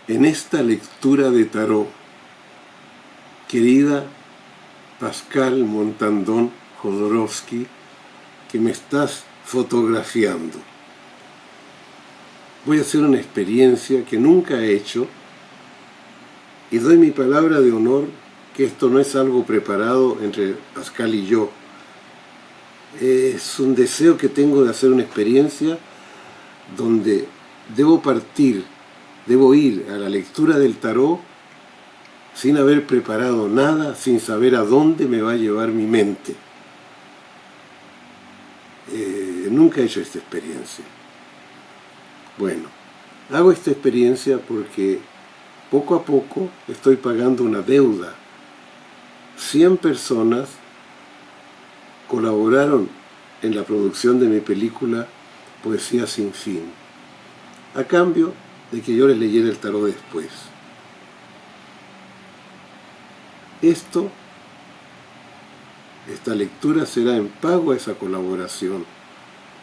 en esta lectura de tarot, querida Pascal Montandón Jodorowsky, que me estás fotografiando. Voy a hacer una experiencia que nunca he hecho y doy mi palabra de honor que esto no es algo preparado entre Pascal y yo. Es un deseo que tengo de hacer una experiencia donde debo ir a la lectura del tarot sin haber preparado nada, sin saber a dónde me va a llevar mi mente. Nunca he hecho esta experiencia. Bueno, hago esta experiencia porque poco a poco estoy pagando una deuda. 100 personas colaboraron en la producción de mi película Poesía sin fin, a cambio de que yo les leyera el tarot después. Esta lectura será en pago a esa colaboración,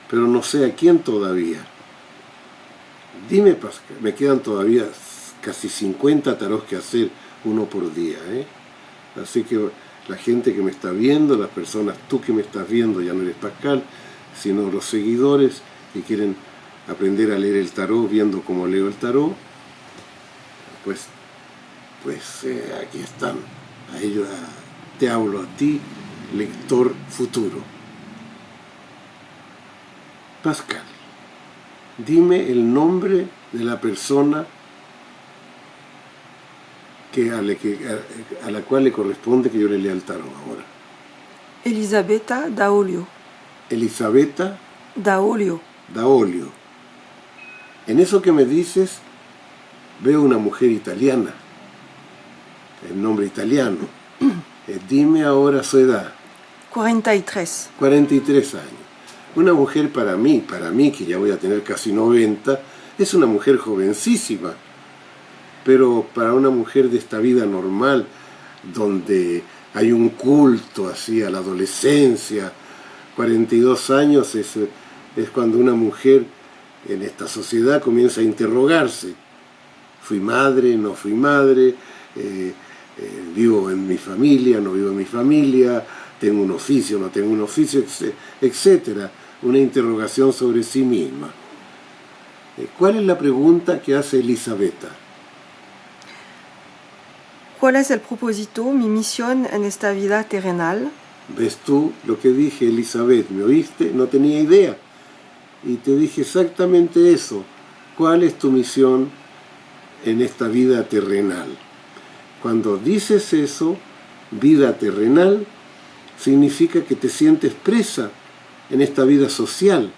pero no sé a quién todavía. Dime, Pascal, me quedan todavía casi 50 tarots que hacer, uno por día, Así que la gente que me está viendo, las personas, tú que me estás viendo, ya no eres Pascal, sino los seguidores que quieren aprender a leer el tarot viendo cómo leo el tarot, pues aquí están. Te hablo a ti, lector futuro. Pascal, dime el nombre de la persona a la cual le corresponde que yo le lea el tarot ahora. Elisabetta Daolio. Elisabetta Daolio. Daolio. En eso que me dices, veo una mujer italiana, el nombre italiano. Dime ahora su edad. 43. 43 años. Una mujer para mí, que ya voy a tener casi 90, es una mujer jovencísima. Pero para una mujer de esta vida normal, donde hay un culto así a la adolescencia, 42 años es cuando una mujer en esta sociedad comienza a interrogarse. ¿Fui madre? ¿No fui madre? ¿Vivo en mi familia? ¿No vivo en mi familia? ¿Tengo un oficio? ¿No tengo un oficio? Etcétera. Una interrogación sobre sí misma. ¿Cuál es la pregunta que hace Elisabetta? ¿Cuál es el propósito, mi misión en esta vida terrenal? ¿Ves tú lo que dije, Elizabeth? ¿Me oíste? No tenía idea. Y te dije exactamente eso. ¿Cuál es tu misión en esta vida terrenal? Cuando dices eso, vida terrenal, significa que te sientes presa en esta vida social,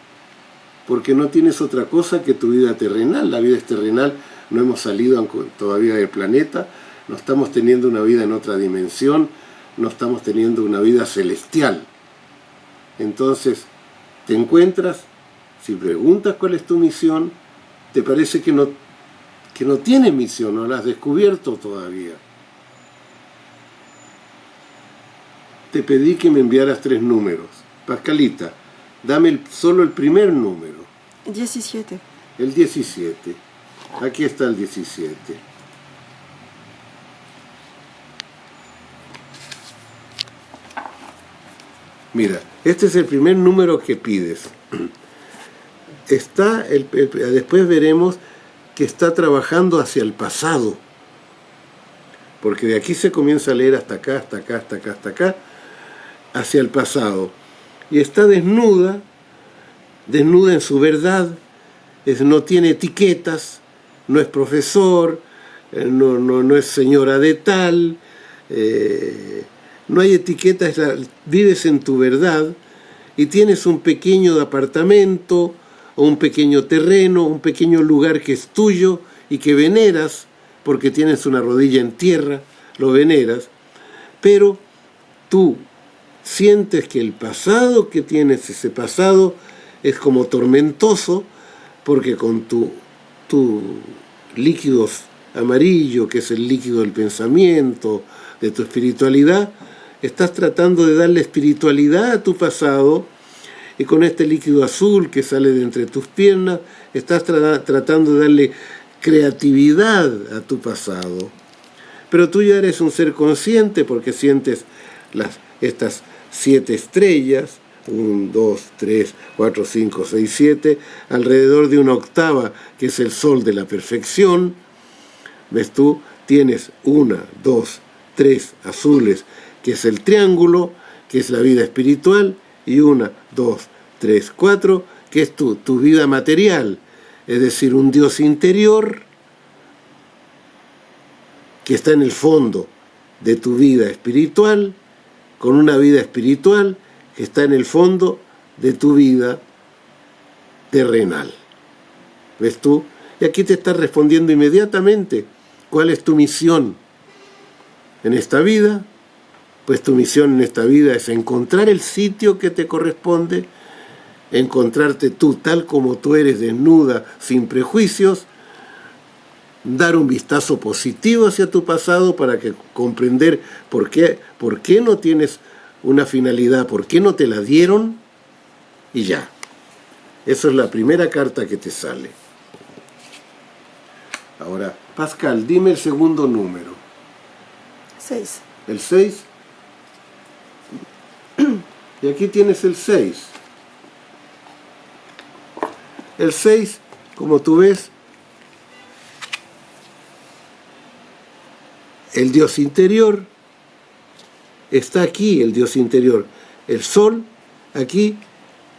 porque no tienes otra cosa que tu vida terrenal. La vida es terrenal, no hemos salido todavía del planeta, no estamos teniendo una vida en otra dimensión, no estamos teniendo una vida celestial. Entonces, te encuentras, si preguntas cuál es tu misión, te parece que no tienes misión, no la has descubierto todavía. Te pedí que me enviaras 3 números. Pascalita, dame solo el primer número. 17. El 17. Aquí está el 17. Mira, este es el primer número que pides. Después veremos que está trabajando hacia el pasado. Porque de aquí se comienza a leer hasta acá, hasta acá, hasta acá, hasta acá, hacia el pasado. Y está desnuda en su verdad, no tiene etiquetas, no es profesor, no es señora de tal, no hay etiquetas, vives en tu verdad y tienes un pequeño apartamento o un pequeño terreno, un pequeño lugar que es tuyo y que veneras porque tienes una rodilla en tierra, lo veneras, pero tú sientes que el pasado que tienes, ese pasado, es como tormentoso, porque con tu líquido amarillo, que es el líquido del pensamiento, de tu espiritualidad, estás tratando de darle espiritualidad a tu pasado, y con este líquido azul que sale de entre tus piernas, estás tratando de darle creatividad a tu pasado. Pero tú ya eres un ser consciente porque sientes estas 7 estrellas, 1, 2, 3, 4, 5, 6, 7, alrededor de una octava que es el sol de la perfección. ¿Ves tú? Tienes 1, 2, 3 azules, que es el triángulo, que es la vida espiritual, y 1, 2, 3, 4, que es tu vida material, es decir, un Dios interior que está en el fondo de tu vida espiritual, con una vida espiritual que está en el fondo de tu vida terrenal. ¿Ves tú? Y aquí te está respondiendo inmediatamente cuál es tu misión en esta vida. Pues tu misión en esta vida es encontrar el sitio que te corresponde, encontrarte tú tal como tú eres, desnuda, sin prejuicios, dar un vistazo positivo hacia tu pasado para que comprender por qué no tienes una finalidad, por qué no te la dieron, y ya. Esa es la primera carta que te sale. Ahora, Pascal, dime el segundo número. 6. ¿El 6? Y aquí tienes el 6. El 6, como tú ves, el Dios interior está aquí, el Dios interior. El sol, aquí,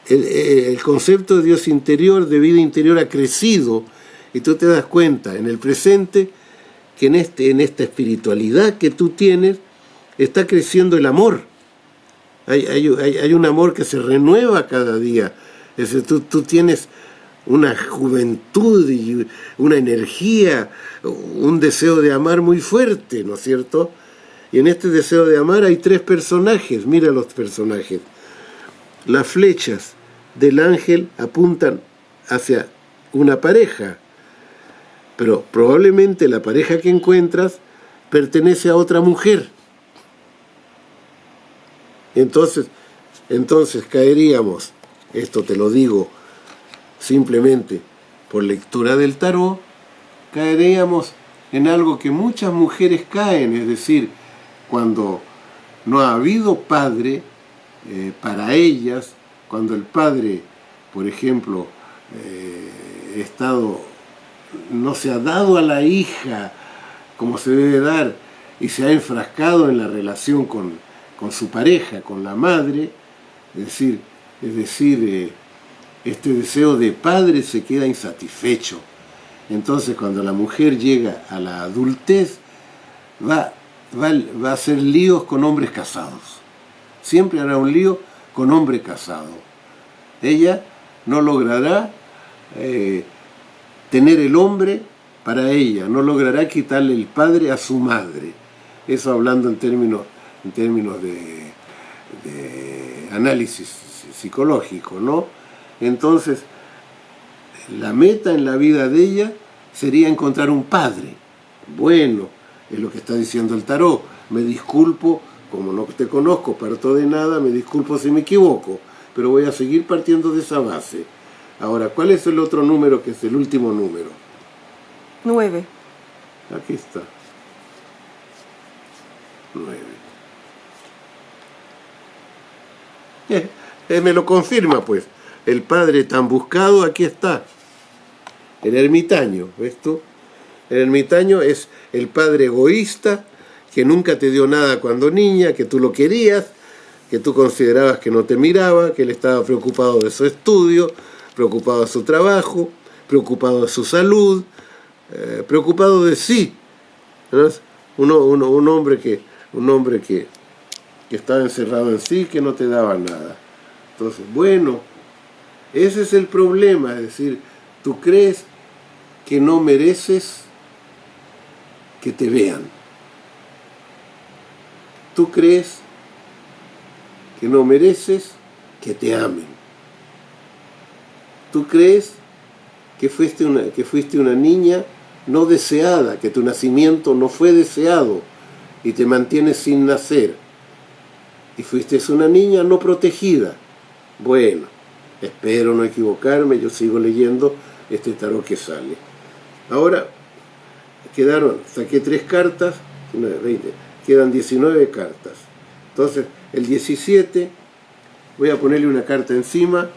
el concepto de Dios interior, de vida interior, ha crecido. Y tú te das cuenta en el presente que en esta espiritualidad que tú tienes está creciendo el amor. Hay un amor que se renueva cada día. Es decir, tú tienes una juventud y una energía, un deseo de amar muy fuerte, ¿no es cierto? Y en este deseo de amar hay 3 personajes. Mira los personajes. Las flechas del ángel apuntan hacia una pareja, pero probablemente la pareja que encuentras pertenece a otra mujer. Entonces caeríamos, esto te lo digo simplemente por lectura del tarot, caeríamos en algo que muchas mujeres caen, es decir, cuando no ha habido padre para ellas, cuando el padre, por ejemplo, no se ha dado a la hija como se debe dar y se ha enfrascado en la relación con su pareja, con la madre, es decir, este deseo de padre se queda insatisfecho. Entonces, cuando la mujer llega a la adultez, va a hacer líos con hombres casados. Siempre hará un lío con hombre casado. Ella no logrará tener el hombre para ella, no logrará quitarle el padre a su madre. Eso hablando en términos de análisis psicológico, ¿no? Entonces, la meta en la vida de ella sería encontrar un padre. Bueno, es lo que está diciendo el tarot. Me disculpo, como no te conozco, parto de nada, me disculpo si me equivoco, pero voy a seguir partiendo de esa base. Ahora, ¿cuál es el otro número que es el último número? 9. Aquí está. 9. Me lo confirma, pues. El padre tan buscado, aquí está. El ermitaño, ¿ves tú? El ermitaño es el padre egoísta que nunca te dio nada cuando niña, que tú lo querías, que tú considerabas que no te miraba, que él estaba preocupado de su estudio, preocupado de su trabajo, preocupado de su salud, preocupado de sí. ¿No? Un hombre que estaba encerrado en sí, que no te daba nada. Entonces, bueno, ese es el problema, es decir, tú crees que no mereces que te vean. Tú crees que no mereces que te amen. Tú crees que fuiste una niña no deseada, que tu nacimiento no fue deseado y te mantienes sin nacer. Y fuiste una niña no protegida. Bueno, espero no equivocarme, yo sigo leyendo este tarot que sale. Ahora saqué 3 cartas, 20, quedan 19 cartas. Entonces, el 17, voy a ponerle una carta encima,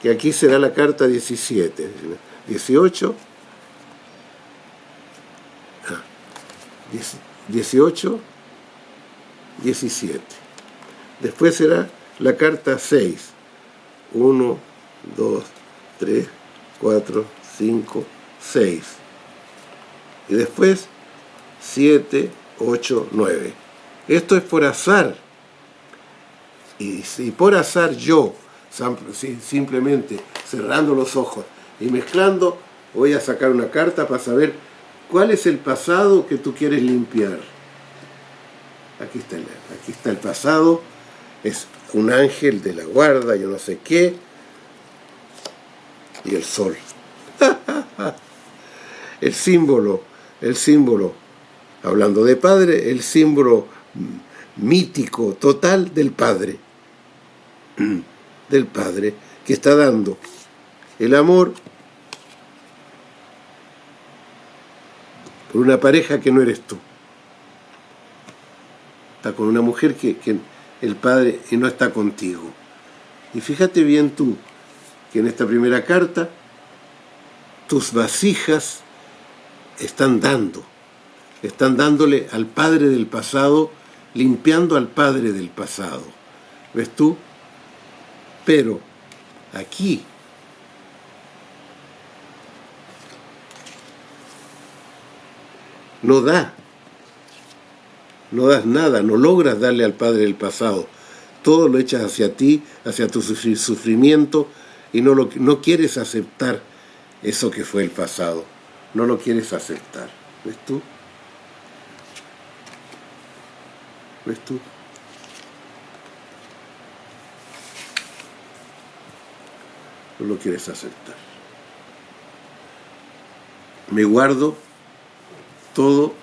que aquí será la carta 17. 18, 18, 17. Después será la carta 6. 1, 2, 3, 4, 5, 6. Y después 7, 8, 9. Esto es por azar. Y por azar yo, simplemente cerrando los ojos y mezclando, voy a sacar una carta para saber cuál es el pasado que tú quieres limpiar. Aquí está el pasado. Es un ángel de la guarda, yo no sé qué. Y el sol. El símbolo, hablando de padre, el símbolo mítico, total del padre. Del padre que está dando el amor por una pareja que no eres tú. Está con una mujer que el padre no está contigo. Y fíjate bien tú que en esta primera carta tus vasijas están dándole al padre del pasado, limpiando al padre del pasado. ¿Ves tú? Pero aquí no das nada, no logras darle al padre del pasado. Todo lo echas hacia ti, hacia tu sufrimiento, y no quieres aceptar eso que fue el pasado. No lo quieres aceptar. ¿Ves tú? ¿Ves tú? No lo quieres aceptar. Me guardo todo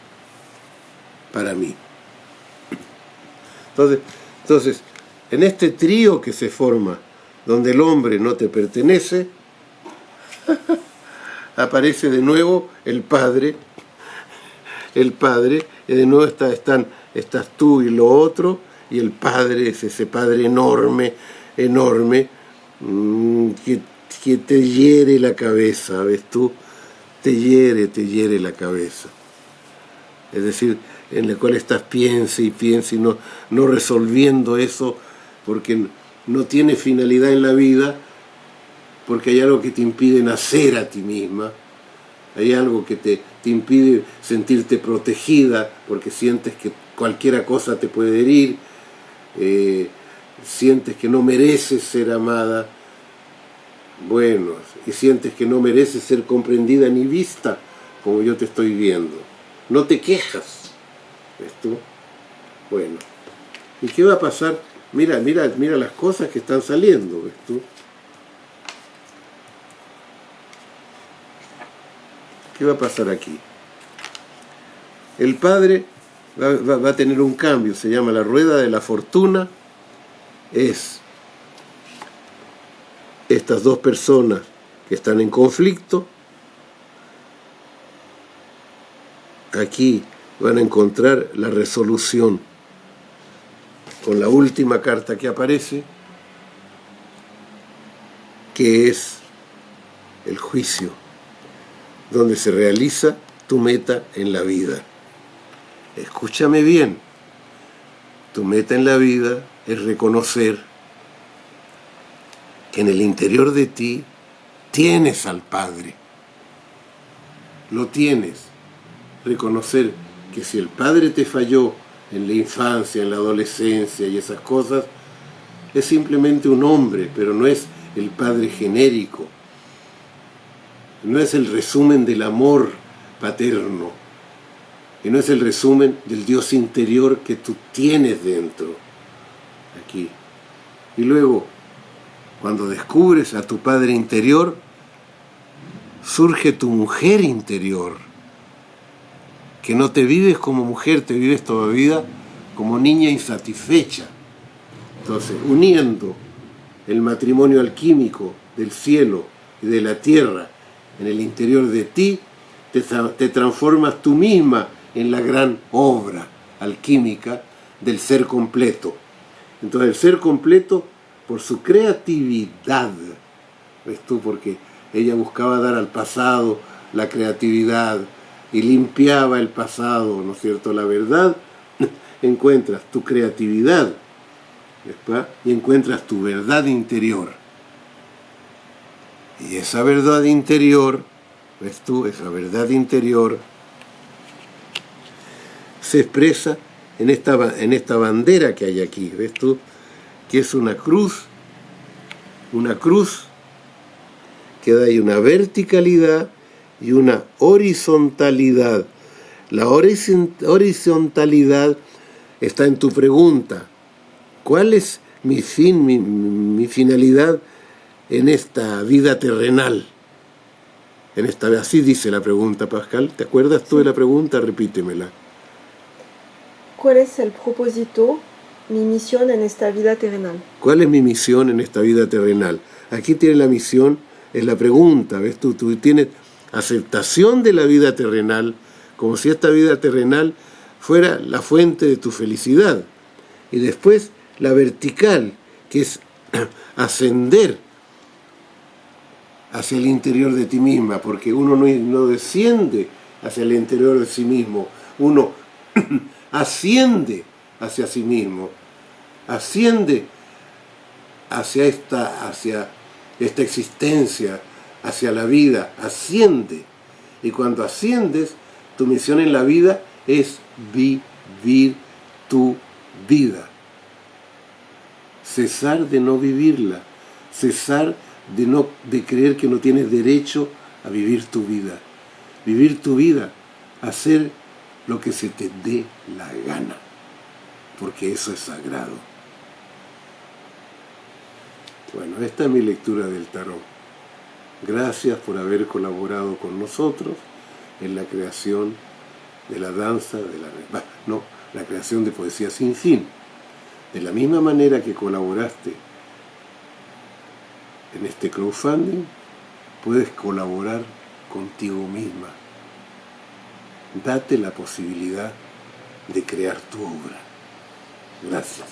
para mí. Entonces, en este trío que se forma, donde el hombre no te pertenece, aparece de nuevo el padre, y de nuevo estás tú y lo otro, y el padre es ese padre enorme, que te hiere la cabeza, ¿ves tú? Te hiere la cabeza. Es decir, en la cual estás piensa y no resolviendo eso, porque no tiene finalidad en la vida, porque hay algo que te impide nacer a ti misma, hay algo que te impide sentirte protegida, porque sientes que cualquier cosa te puede herir, sientes que no mereces ser amada, bueno, y sientes que no mereces ser comprendida ni vista como yo te estoy viendo. No te quejas, ¿ves tú? Bueno, ¿y qué va a pasar? Mira las cosas que están saliendo, ¿ves tú? ¿Qué va a pasar aquí? El padre va a tener un cambio, se llama la rueda de la fortuna. Es estas dos personas que están en conflicto, aquí van a encontrar la resolución con la última carta que aparece, que es el juicio, donde se realiza tu meta en la vida. Escúchame bien, tu meta en la vida es reconocer que en el interior de ti tienes al Padre. Lo tienes. Reconocer que si el Padre te falló en la infancia, en la adolescencia y esas cosas, es simplemente un hombre, pero no es el Padre genérico. No es el resumen del amor paterno. Y no es el resumen del Dios interior que tú tienes dentro. Aquí. Y luego, cuando descubres a tu Padre interior, surge tu mujer interior, que no te vives como mujer, te vives todavía como niña insatisfecha. Entonces, uniendo el matrimonio alquímico del cielo y de la tierra en el interior de ti, te transformas tú misma en la gran obra alquímica del ser completo. Entonces el ser completo, por su creatividad, ¿ves tú? Porque ella buscaba dar al pasado la creatividad y limpiaba el pasado, ¿no es cierto? La verdad, encuentras tu creatividad, ¿verdad? Y encuentras tu verdad interior. Y esa verdad interior, ¿ves tú? Esa verdad interior se expresa en esta bandera que hay aquí, ¿ves tú? Que es una cruz que da ahí una verticalidad y una horizontalidad. La horizontalidad está en tu pregunta. ¿Cuál es mi fin, mi finalidad en esta vida terrenal? Así dice la pregunta, Pascal. ¿Te acuerdas tú de la pregunta? Repítemela. ¿Cuál es el propósito, mi misión en esta vida terrenal? ¿Cuál es mi misión en esta vida terrenal? Aquí tiene la misión, es la pregunta, ¿ves tú? Tú tienes aceptación de la vida terrenal, como si esta vida terrenal fuera la fuente de tu felicidad. Y después la vertical, que es ascender hacia el interior de ti misma, porque uno no desciende hacia el interior de sí mismo, uno asciende hacia sí mismo, asciende hacia esta existencia, hacia la vida, asciende. Y cuando asciendes, tu misión en la vida es vivir tu vida. Cesar de no vivirla, cesar de creer que no tienes derecho a vivir tu vida. Vivir tu vida, hacer lo que se te dé la gana, porque eso es sagrado. Bueno, esta es mi lectura del tarot. Gracias por haber colaborado con nosotros en la creación de la danza, la creación de Poesía Sin Fin. De la misma manera que colaboraste en este crowdfunding, puedes colaborar contigo misma. Date la posibilidad de crear tu obra. Gracias.